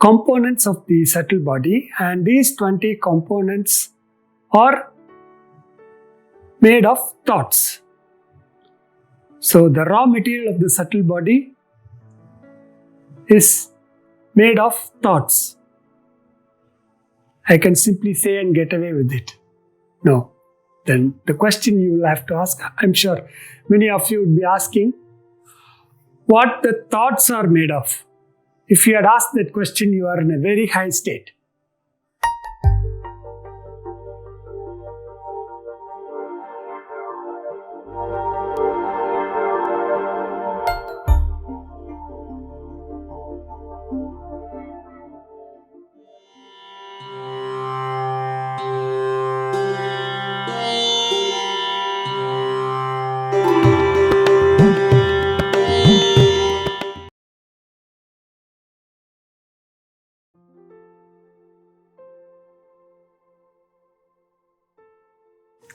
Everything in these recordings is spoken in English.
components of the subtle body, and these 20 components are made of thoughts. So the raw material of the subtle body is made of thoughts. I can simply say and get away with it. No. Then the question you will have to ask, I'm sure many of you would be asking, what the thoughts are made of. If you had asked that question, you are in a very high state.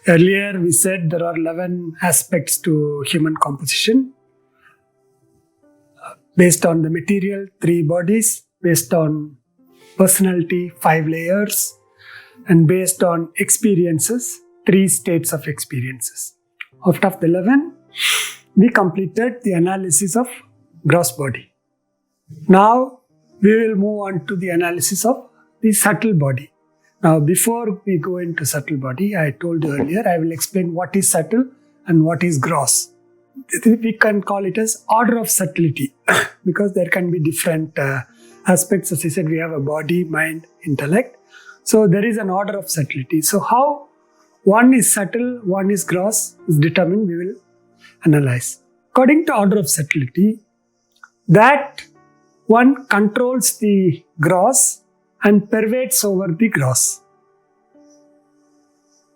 Earlier we said there are 11 aspects to human composition. Based on the material, 3 bodies. Based on personality, 5 layers. And based on experiences, 3 states of experiences. Out of the 11, we completed the analysis of gross body. Now we will move on to the analysis of the subtle body. Now, before we go into subtle body, I told you earlier, I will explain what is subtle and what is gross. We can call it as order of subtlety because there can be different aspects. As I said, we have a body, mind, intellect. So there is an order of subtlety. So how one is subtle, one is gross is determined, we will analyze. According to order of subtlety, that one controls the gross and pervades over the gross.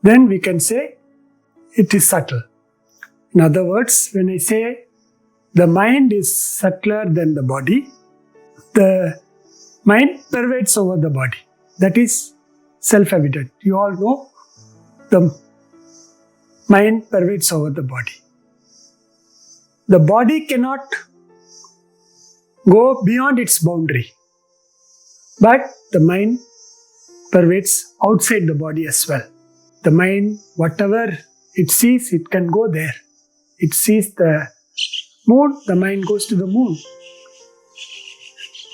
Then we can say it is subtle. In other words, when I say the mind is subtler than the body pervades over the body. That is self-evident. You all know the mind pervades over the body. The body cannot go beyond its boundary. But the mind pervades outside the body as well. The mind, whatever it sees, it can go there. It sees the moon, the mind goes to the moon.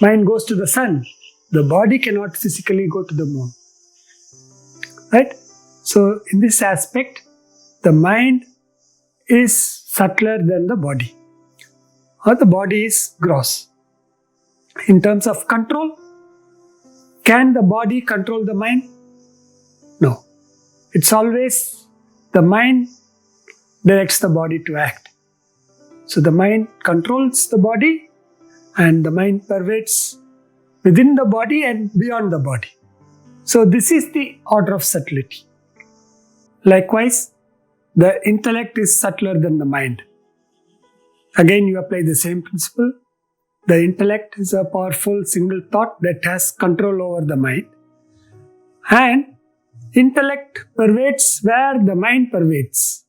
Mind goes to the sun. The body cannot physically go to the moon. Right? So, in this aspect, the mind is subtler than the body. Or the body is gross. In terms of control, can the body control the mind? No. It's always the mind directs the body to act. So the mind controls the body and the mind pervades within the body and beyond the body. So this is the order of subtlety. Likewise, the intellect is subtler than the mind. Again, you apply the same principle. The intellect is a powerful single thought that has control over the mind. And intellect pervades where the mind pervades.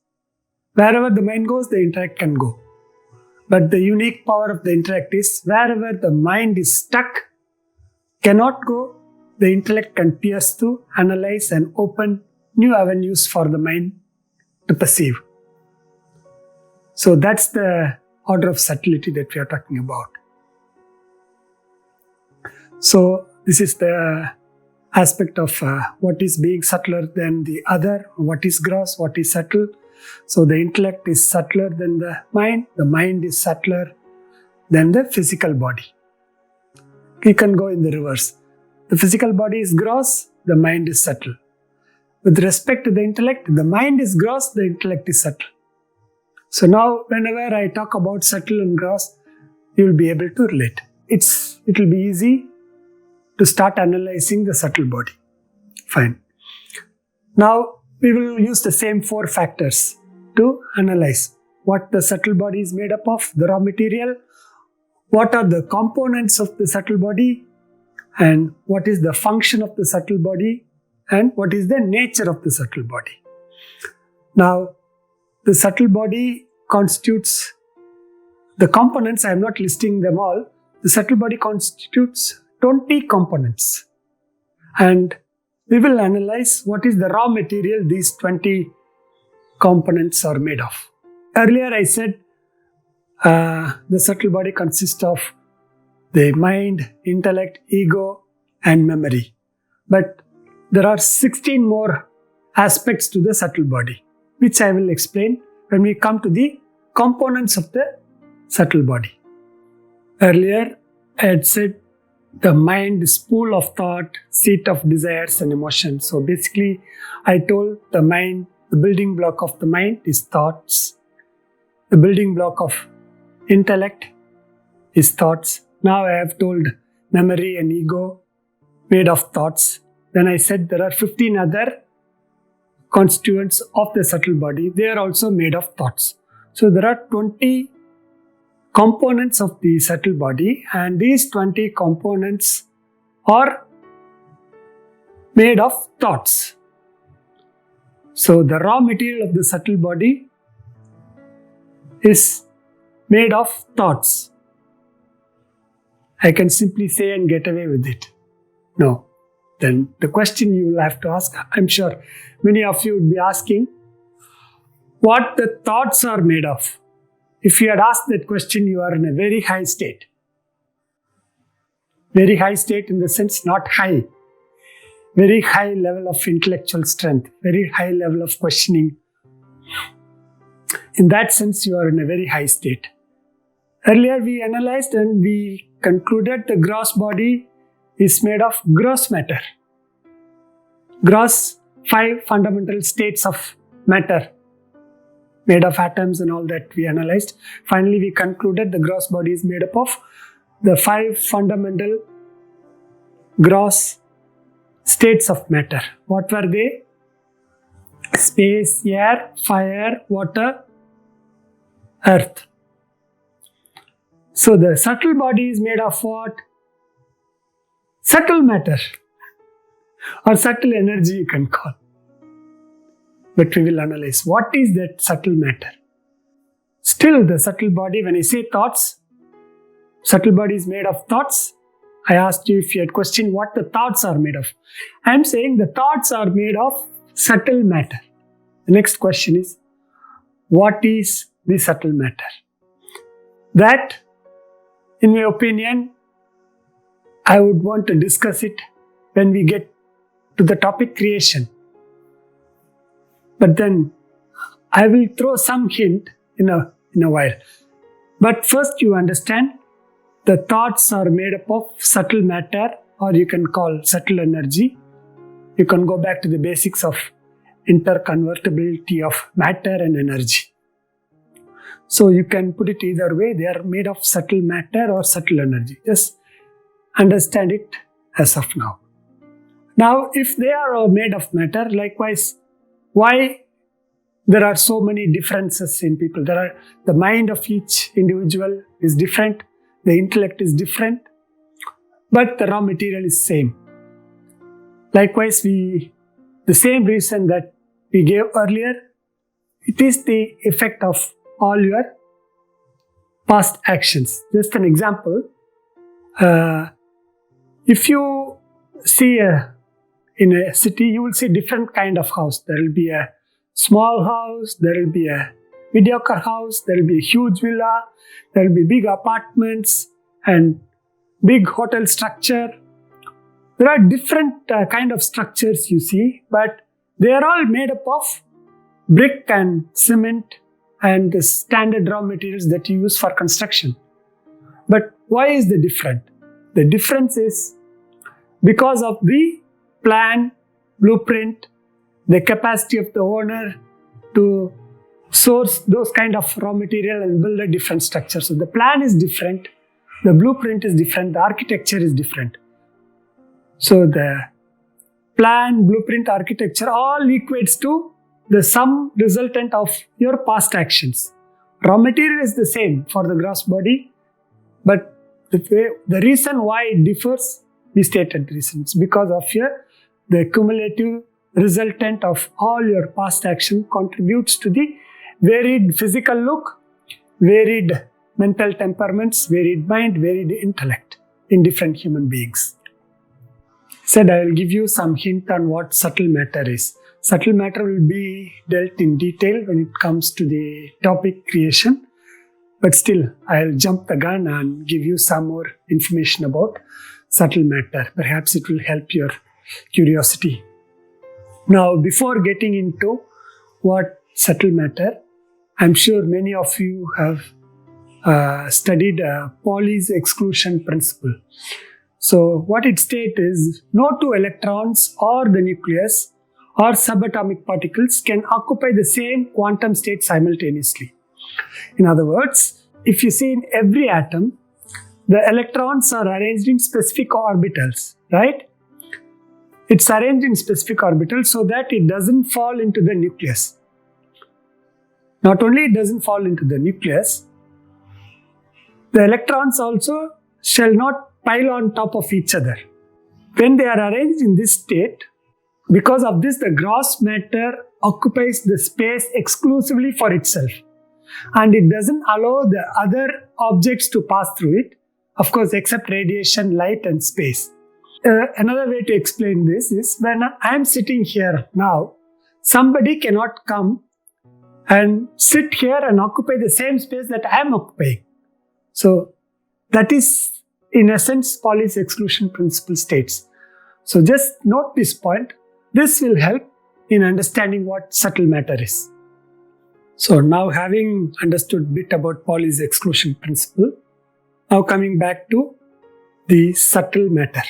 Wherever the mind goes, the intellect can go. But the unique power of the intellect is wherever the mind is stuck, cannot go, the intellect can pierce through, analyze and open new avenues for the mind to perceive. So that's the order of subtlety that we are talking about. So this is the aspect of what is being subtler than the other, what is gross, what is subtle. So the intellect is subtler than the mind is subtler than the physical body. You can go in the reverse. The physical body is gross, the mind is subtle. With respect to the intellect, the mind is gross, the intellect is subtle. So now whenever I talk about subtle and gross, you will be able to relate. It will be easy to start analyzing the subtle body. Fine. Now we will use the same 4 factors to analyze what the subtle body is made up of, the raw material, what are the components of the subtle body, and what is the function of the subtle body, and what is the nature of the subtle body. Now, the subtle body constitutes the components. I am not listing them all. The subtle body constitutes 20 components. And we will analyze what is the raw material these 20 components are made of. Earlier I said the subtle body consists of the mind, intellect, ego, and memory. But there are 16 more aspects to the subtle body, which I will explain when we come to the components of the subtle body. Earlier, I had said the mind is pool of thought, seat of desires and emotions. So basically, I told the mind, the building block of the mind is thoughts. The building block of intellect is thoughts. Now I have told memory and ego made of thoughts. Then I said there are 15 other constituents of the subtle body. They are also made of thoughts. So there are 20 components of the subtle body, and these 20 components are made of thoughts. So the raw material of the subtle body is made of thoughts. I can simply say and get away with it. No. Then the question you will have to ask, I'm sure many of you would be asking, what the thoughts are made of. If you had asked that question, you are in a very high state. Very high state in the sense not high. Very high level of intellectual strength. Very high level of questioning. In that sense, you are in a very high state. Earlier we analyzed and we concluded the gross body is made of gross matter. Gross 5 fundamental states of matter made of atoms and all that we analyzed. Finally, we concluded the gross body is made up of the 5 fundamental gross states of matter. What were they? Space, air, fire, water, earth. So the subtle body is made of what? Subtle matter or subtle energy you can call. But we will analyze what is that subtle matter. Still the subtle body, when I say thoughts, subtle body is made of thoughts. I asked you if you had questioned what the thoughts are made of. I am saying the thoughts are made of subtle matter. The next question is, what is the subtle matter? That, in my opinion, I would want to discuss it when we get to the topic creation. But then I will throw some hint in a while. But first you understand the thoughts are made up of subtle matter, or you can call subtle energy. You can go back to the basics of interconvertibility of matter and energy. So you can put it either way. They are made of subtle matter or subtle energy. Just understand it as of now. Now, if they are all made of matter, likewise, why there are so many differences in people? The mind of each individual is different, the intellect is different, but the raw material is same. Likewise, the same reason that we gave earlier, it is the effect of all your past actions. Just an example, if you see in a city, you will see different kind of house. There will be a small house, there will be a mediocre house, there will be a huge villa, there will be big apartments and big hotel structure. There are different kind of structures you see, but they are all made up of brick and cement and the standard raw materials that you use for construction. But why is the different? The difference is because of the plan, blueprint, the capacity of the owner to source those kind of raw material and build a different structure. So the plan is different, the blueprint is different, the architecture is different. So the plan, blueprint, architecture all equates to the sum resultant of your past actions. Raw material is the same for the gross body, but the reason why it differs, we stated reasons, because of the cumulative resultant of all your past action contributes to the varied physical look, varied mental temperaments, varied mind, varied intellect. in different human beings. He said, I will give you some hint on what subtle matter is. Subtle matter will be dealt in detail when it comes to the topic creation. But still, I'll jump the gun and give you some more information about subtle matter. Perhaps it will help your curiosity. Now, before getting into what subtle matter, I'm sure many of you have studied Pauli's exclusion principle. So, what it states is, no two electrons or the nucleus or subatomic particles can occupy the same quantum state simultaneously. In other words, if you see in every atom, the electrons are arranged in specific orbitals, right? It's arranged in specific orbitals so that it doesn't fall into the nucleus. Not only it doesn't fall into the nucleus, the electrons also shall not pile on top of each other. When they are arranged in this state, because of this, the gross matter occupies the space exclusively for itself. And it doesn't allow the other objects to pass through it, of course, except radiation, light, and space. Another way to explain this is, when I am sitting here now, somebody cannot come and sit here and occupy the same space that I am occupying. So that is, in essence, Pauli's exclusion principle states. So just note this point. This will help in understanding what subtle matter is. So now, having understood a bit about Pauli's exclusion principle, now coming back to the subtle matter.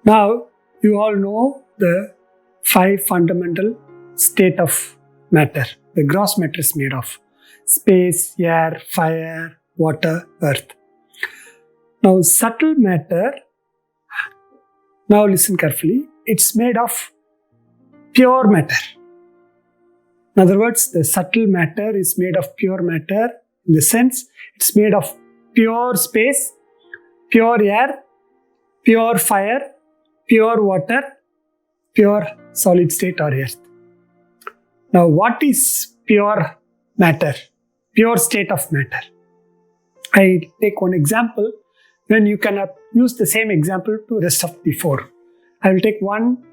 Now, you all know the 5 fundamental state of matter. The gross matter is made of space, air, fire, water, earth. Now, subtle matter, now listen carefully, it's made of pure matter. In other words, the subtle matter is made of pure matter in the sense it's made of pure space, pure air, pure fire, pure water, pure solid state or earth. Now, what is pure matter? Pure state of matter. I take one example, then you can use the same example to rest of the 4. I will take one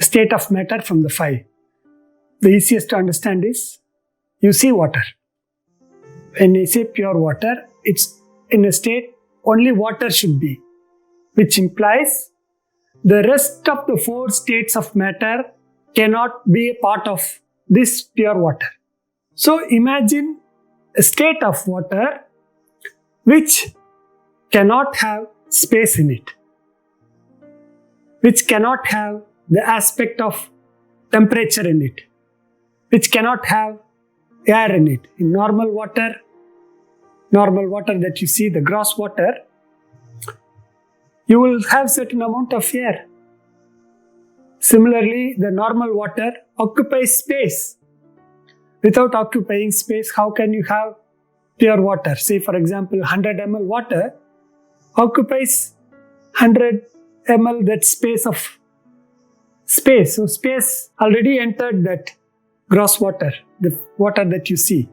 state of matter from the 5. The easiest to understand is, you see water. When I say pure water, it's in a state only water should be, which implies the rest of the 4 states of matter cannot be a part of this pure water. So imagine a state of water which cannot have space in it, which cannot have the aspect of temperature in it, which cannot have air in it. In normal water that you see, the gross water, you will have certain amount of air. Similarly, the normal water occupies space. Without occupying space, how can you have pure water? Say, for example, 100 ml water occupies 100 ml that space of space. So space already entered that gross water, the water that you see.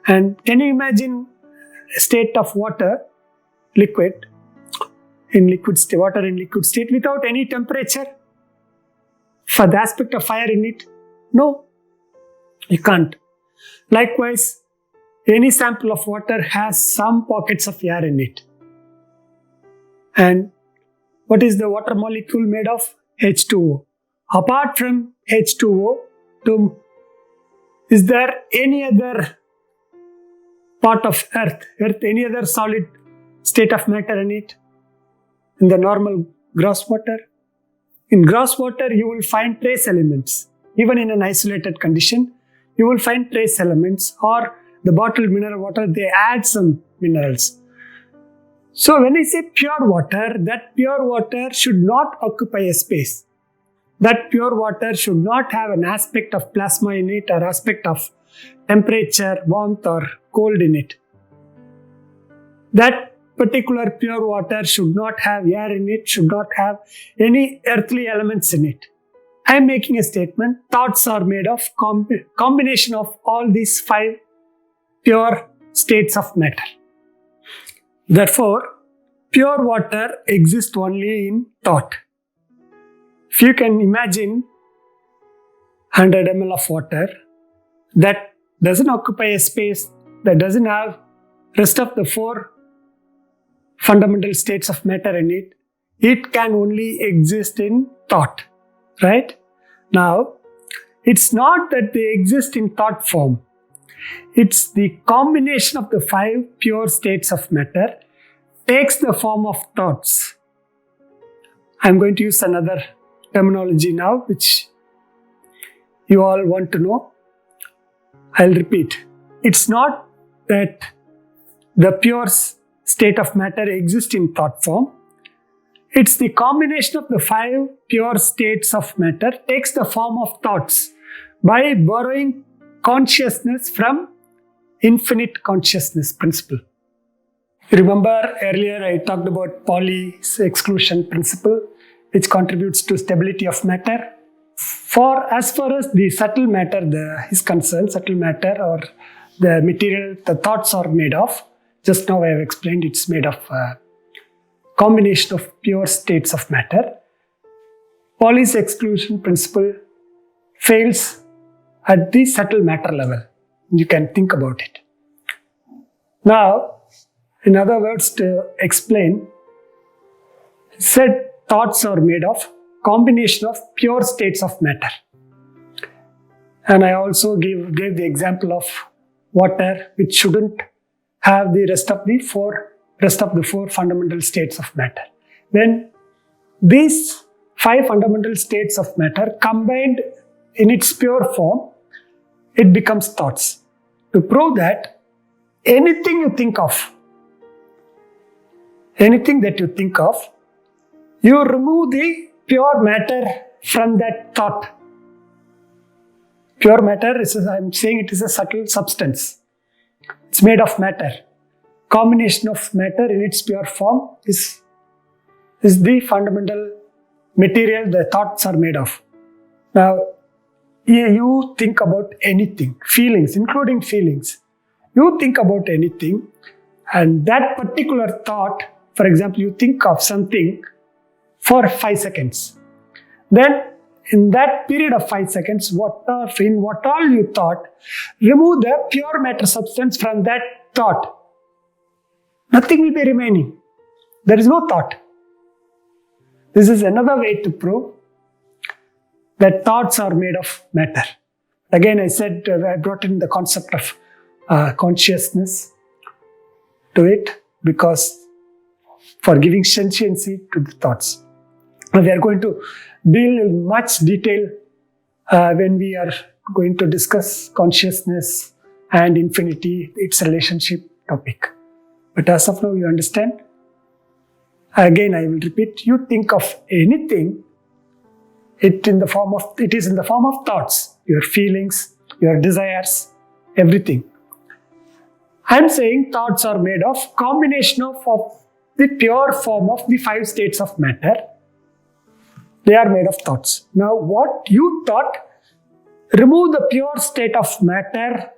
And can you imagine a state of water, liquid, in liquid state, water in liquid state without any temperature? For the aspect of fire in it? No, you can't. Likewise, any sample of water has some pockets of air in it. And what is the water molecule made of? H2O. Apart from H2O, is there any other part of earth, any other solid state of matter in it? In the normal gross water? In gross water, you will find trace elements. Even in an isolated condition, you will find trace elements, or the bottled mineral water, they add some minerals. So when I say pure water, that pure water should not occupy a space. That pure water should not have an aspect of plasma in it, or aspect of temperature, warmth or cold in it. That particular pure water should not have air in it, should not have any earthly elements in it. I am making a statement. Thoughts are made of combination of all these 5 pure states of matter. Therefore, pure water exists only in thought. If you can imagine 100 ml of water that doesn't occupy a space, that doesn't have rest of the 4 fundamental states of matter in it, it can only exist in thought, right? Now, it's not that they exist in thought form. It's the combination of the 5 pure states of matter takes the form of thoughts. I'm going to use another terminology now, which you all want to know. I'll repeat. It's not that the pure state of matter exists in thought form. It's the combination of the 5 pure states of matter takes the form of thoughts by borrowing consciousness from infinite consciousness principle. Remember earlier I talked about Pauli's exclusion principle, which contributes to stability of matter. As far as the subtle matter is concerned, subtle matter or the material the thoughts are made of, just now I have explained it's made of a combination of pure states of matter. Pauli's exclusion principle fails at the subtle matter level. You can think about it. Now, in other words, to explain, said thoughts are made of combination of pure states of matter. And I also gave the example of water, which shouldn't have the rest of the four fundamental states of matter. Then these 5 fundamental states of matter combined in its pure form, it becomes thoughts. To prove that anything you think of, anything that you think of, you remove the pure matter from that thought. Pure matter I'm saying it is a subtle substance. It's made of matter. Combination of matter in its pure form is the fundamental material the thoughts are made of. Now, you think about anything, feelings, including feelings. You think about anything, and that particular thought, for example, you think of something for 5 seconds. Then, in that period of 5 seconds, what all you thought, remove the pure matter substance from that thought. Nothing will be remaining. There is no thought. This is another way to prove that thoughts are made of matter. Again, I said I brought in the concept of consciousness to it because for giving sentiency to the thoughts. We are going to deal in much detail when we are going to discuss consciousness and infinity, its relationship topic. But as of now, you understand? Again, I will repeat, you think of anything, it is in the form of thoughts, your feelings, your desires, everything. I am saying thoughts are made of combination of the pure form of the 5 states of matter. They are made of thoughts. Now, what you thought, remove the pure state of matter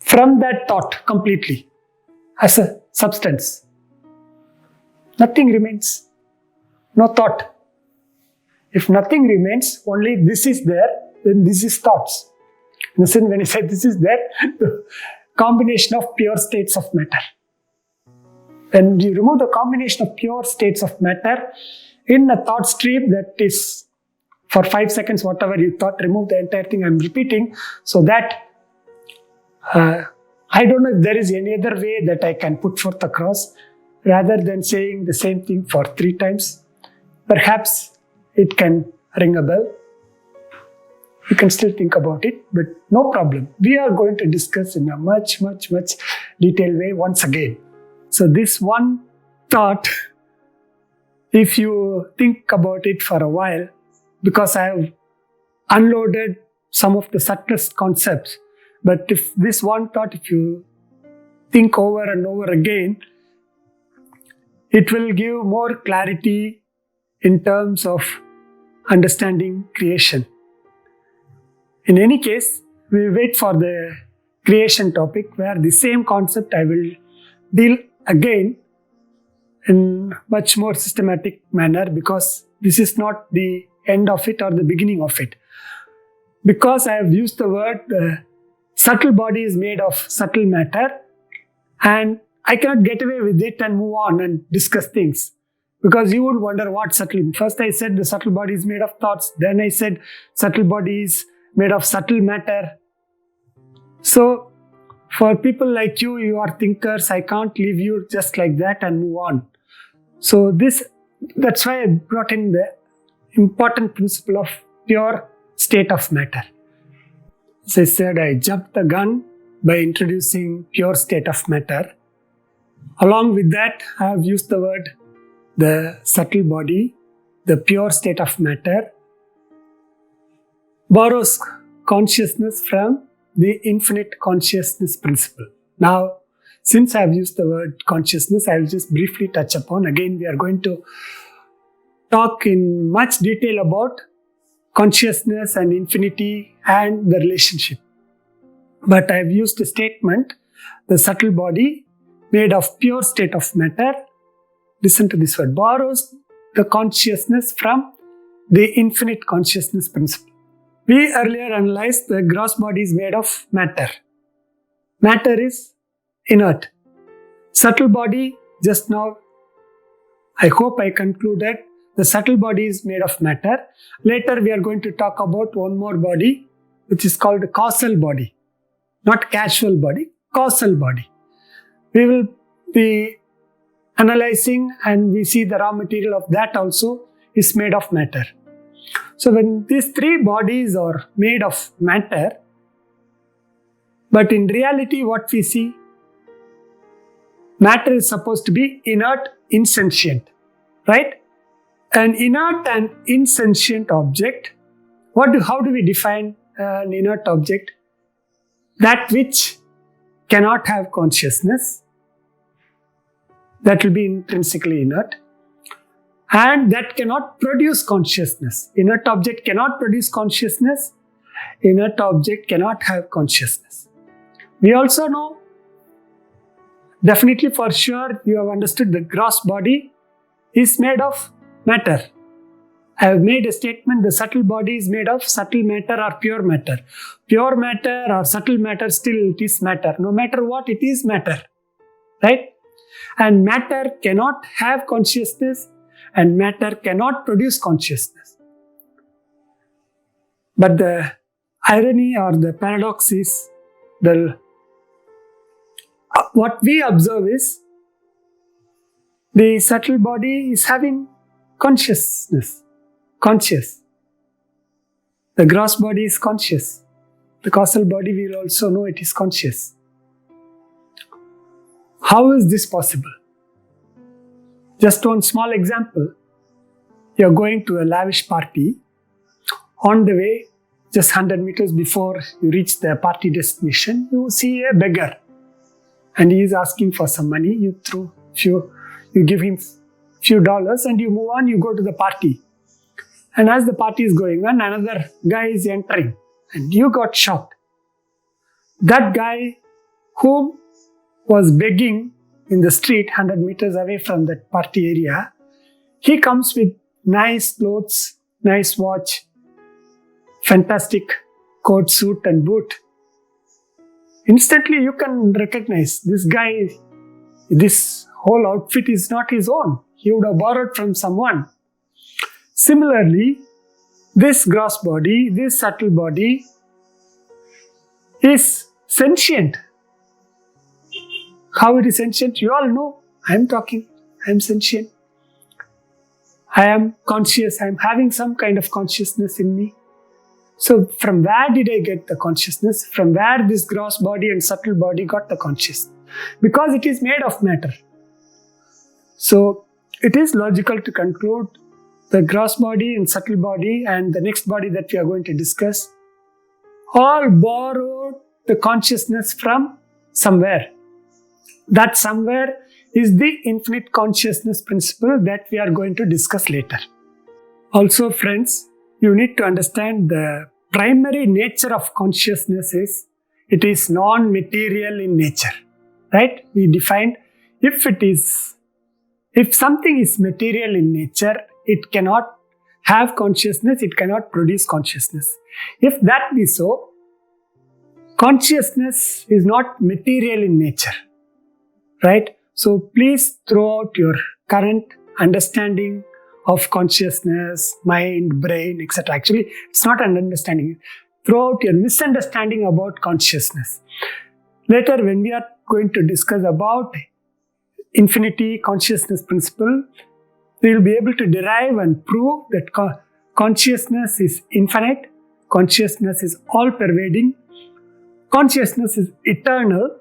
from that thought completely as a substance. Nothing remains. No thought. If nothing remains, only this is there, then this is thoughts. Listen, when I say this is there, the combination of pure states of matter. When you remove the combination of pure states of matter in a thought stream that is for 5 seconds, whatever you thought, remove the entire thing. I'm repeating so that I don't know if there is any other way that I can put forth across rather than saying the same thing for 3 times. Perhaps it can ring a bell. You can still think about it, but no problem. We are going to discuss in a much detailed way once again. So this one thought, if you think about it for a while, because I have unloaded some of the subtlest concepts, but if this one thought, if you think over and over again, it will give more clarity in terms of understanding creation. In any case, we wait for the creation topic where the same concept I will deal again in much more systematic manner, because this is not the end of it or the beginning of it. Because I have used the word subtle body is made of subtle matter, and I cannot get away with it and move on and discuss things, because you would wonder what subtle. First I said the subtle body is made of thoughts, then I said subtle body is made of subtle matter. So for people like you, you are thinkers, I can't leave you just like that and move on. So that's why I brought in the important principle of pure state of matter. As I said, I jumped the gun by introducing pure state of matter. Along with that, I have used the word the subtle body, the pure state of matter, borrows consciousness from the infinite consciousness principle. Now, since I have used the word consciousness, I will just briefly touch upon. Again, we are going to talk in much detail about consciousness and infinity and the relationship. But I have used a statement, the subtle body made of pure state of matter. Listen to this word, borrows the consciousness from the infinite consciousness principle. We earlier analyzed the gross body is made of matter. Matter is inert. Subtle body, just now, I hope I concluded, the subtle body is made of matter. Later we are going to talk about one more body, which is called the causal body. Not casual body, causal body. We will be analyzing, and we see the raw material of that also is made of matter. So when these three bodies are made of matter, but in reality what we see, matter is supposed to be inert, insentient, right? An inert and insentient object, how do we define an inert object? That which cannot have consciousness, that will be intrinsically inert, and that cannot produce consciousness. Inert object cannot produce consciousness, inert object cannot have consciousness. We also know, definitely for sure, you have understood the gross body is made of matter. I have made a statement, the subtle body is made of subtle matter or pure matter. Pure matter or subtle matter, still it is matter. No matter what, it is matter, right? And matter cannot have consciousness, and matter cannot produce consciousness. But the irony or the paradox is, what we observe is, the subtle body is having consciousness, conscious. The gross body is conscious. The causal body, we will also know it is conscious. How is this possible? Just one small example. You are going to a lavish party. On the way, just 100 meters before you reach the party destination, you see a beggar. And he is asking for some money. You give him few dollars and you move on, you go to the party. And as the party is going on, another guy is entering and you got shocked. That guy whom was begging in the street 100 meters away from that party area, he comes with nice clothes, nice watch, fantastic coat, suit and boot. Instantly you can recognize this guy, this whole outfit is not his own. He would have borrowed from someone. Similarly, this gross body, this subtle body is sentient. How it is sentient? You all know. I am talking. I am sentient. I am conscious. I am having some kind of consciousness in me. So from where did I get the consciousness? From where this gross body and subtle body got the consciousness? Because it is made of matter. So it is logical to conclude the gross body and subtle body and the next body that we are going to discuss all borrowed the consciousness from somewhere. That somewhere is the infinite consciousness principle that we are going to discuss later. Also, friends, you need to understand the primary nature of consciousness is it is non-material in nature. Right? We defined if something is material in nature, it cannot have consciousness, it cannot produce consciousness. If that be so, consciousness is not material in nature, right? So please throw out your current understanding of consciousness, mind, brain, etc. Actually, it's not an understanding. Throw out your misunderstanding about consciousness. Later, when we are going to discuss about infinity consciousness principle, we will be able to derive and prove that consciousness is infinite, consciousness is all-pervading, consciousness is eternal,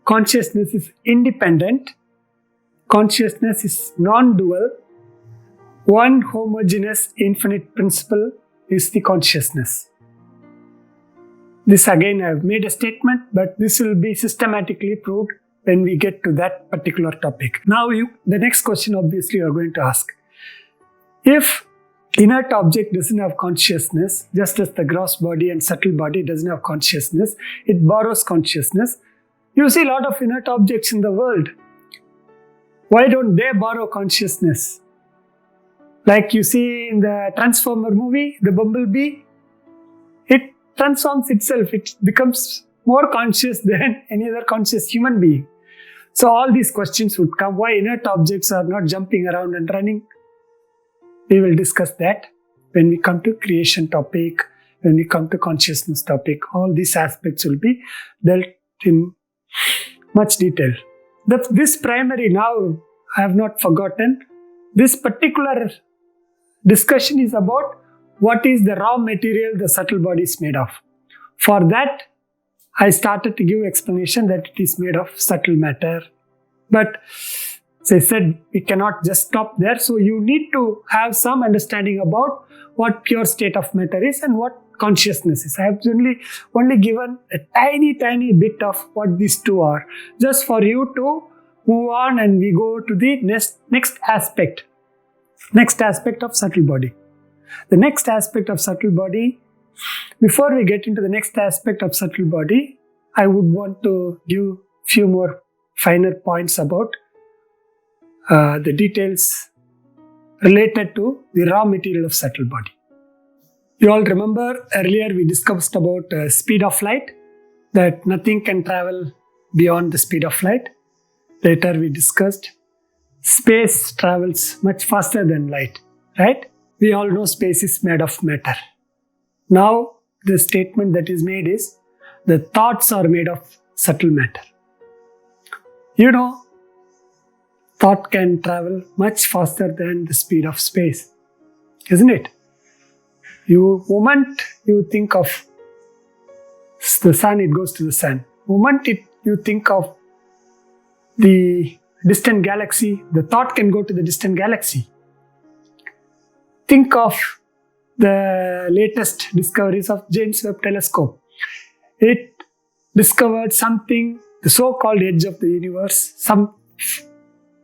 consciousness is independent, consciousness is non-dual. One homogeneous infinite principle is the consciousness. This again, I have made a statement, but this will be systematically proved when we get to that particular topic. Now, the next question obviously you are going to ask. If inert object doesn't have consciousness, just as the gross body and subtle body doesn't have consciousness, it borrows consciousness. You see a lot of inert objects in the world. Why don't they borrow consciousness? Like you see in the Transformer movie, the bumblebee, it transforms itself. It becomes more conscious than any other conscious human being. So all these questions would come. Why inert objects are not jumping around and running? We will discuss that when we come to creation topic, when we come to consciousness topic. All these aspects will be dealt in much detail. This primary, now I have not forgotten, this particular discussion is about what is the raw material the subtle body is made of. For that, I started to give explanation that it is made of subtle matter. But as I said, we cannot just stop there. So you need to have some understanding about what pure state of matter is and what consciousness is. I have only given a tiny bit of what these two are, just for you to move on and we go to the next aspect of subtle body. The next aspect of subtle body, before we get into the next aspect of subtle body, I would want to give few more finer points about the details related to the raw material of subtle body. You all remember earlier we discussed about speed of light, that nothing can travel beyond the speed of light. Later we discussed space travels much faster than light, right? We all know space is made of matter. Now the statement that is made is the thoughts are made of subtle matter. You know, thought can travel much faster than the speed of space, isn't it? Moment you think of the sun, it goes to the sun. Moment you think of the distant galaxy, the thought can go to the distant galaxy. Think of the latest discoveries of James Webb Telescope. It discovered something, the so-called edge of the universe, some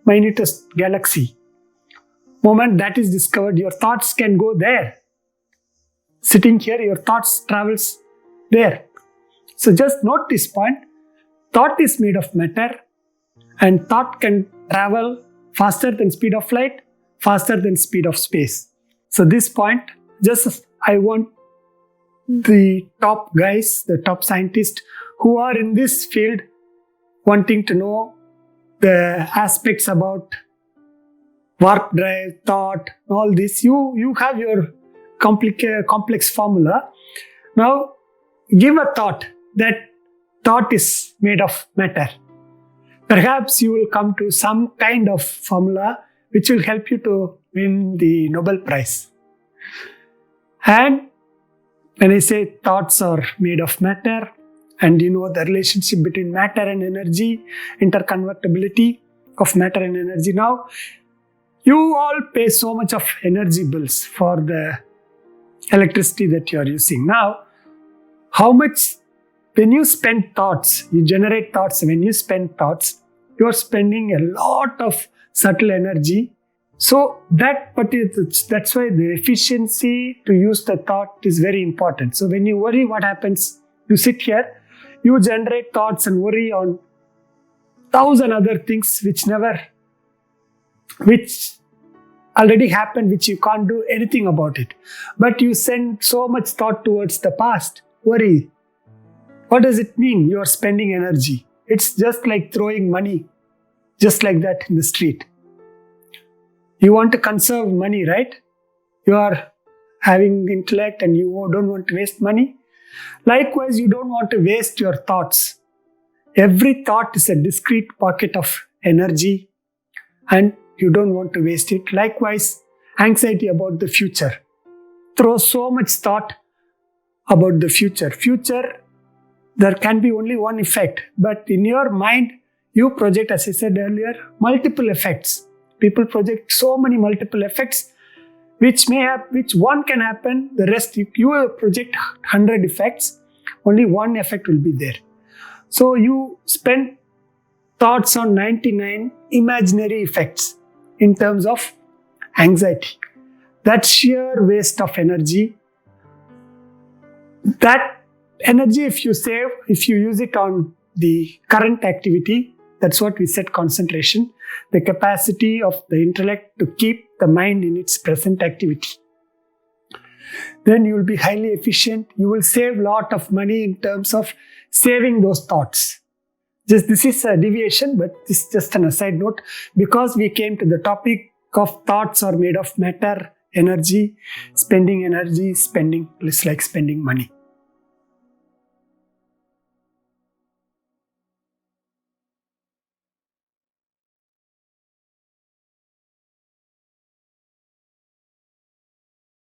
minutest galaxy. Moment that is discovered, your thoughts can go there. Sitting here, your thoughts travels there. So just note this point. Thought is made of matter and thought can travel faster than speed of light, faster than speed of space. So this point, just I want the top guys, the top scientists who are in this field wanting to know the aspects about warp drive, thought, all this. You have your complex formula. Now give a thought that thought is made of matter. Perhaps you will come to some kind of formula which will help you to win the Nobel Prize. And when I say thoughts are made of matter, and you know the relationship between matter and energy, interconvertibility of matter and energy. Now, you all pay so much of energy bills for the electricity that you are using. Now, how much, when you spend thoughts, you generate thoughts, when you spend thoughts, you are spending a lot of subtle energy. So that's why the efficiency to use the thought is very important. So when you worry, what happens? You sit here, you generate thoughts and worry on thousand other things which already happened, which you can't do anything about it. But you send so much thought towards the past, worry. What does it mean? You are spending energy. It's just like throwing money, just like that in the street. You want to conserve money, right? You are having intellect and you don't want to waste money. Likewise, you don't want to waste your thoughts. Every thought is a discrete pocket of energy and you don't want to waste it. Likewise, anxiety about the future. Throw so much thought about the future. Future, there can be only one effect, but in your mind, you project, as I said earlier, multiple effects. People project so many multiple effects, which one can happen, the rest, you project 100 effects, only one effect will be there. So you spend thoughts on 99 imaginary effects in terms of anxiety. That's sheer waste of energy. That energy, if you use it on the current activity, that's what we said, concentration, the capacity of the intellect to keep the mind in its present activity. Then you will be highly efficient. You will save a lot of money in terms of saving those thoughts. This is a deviation, but this is just an aside note, because we came to the topic of thoughts are made of matter, energy, spending is like spending money.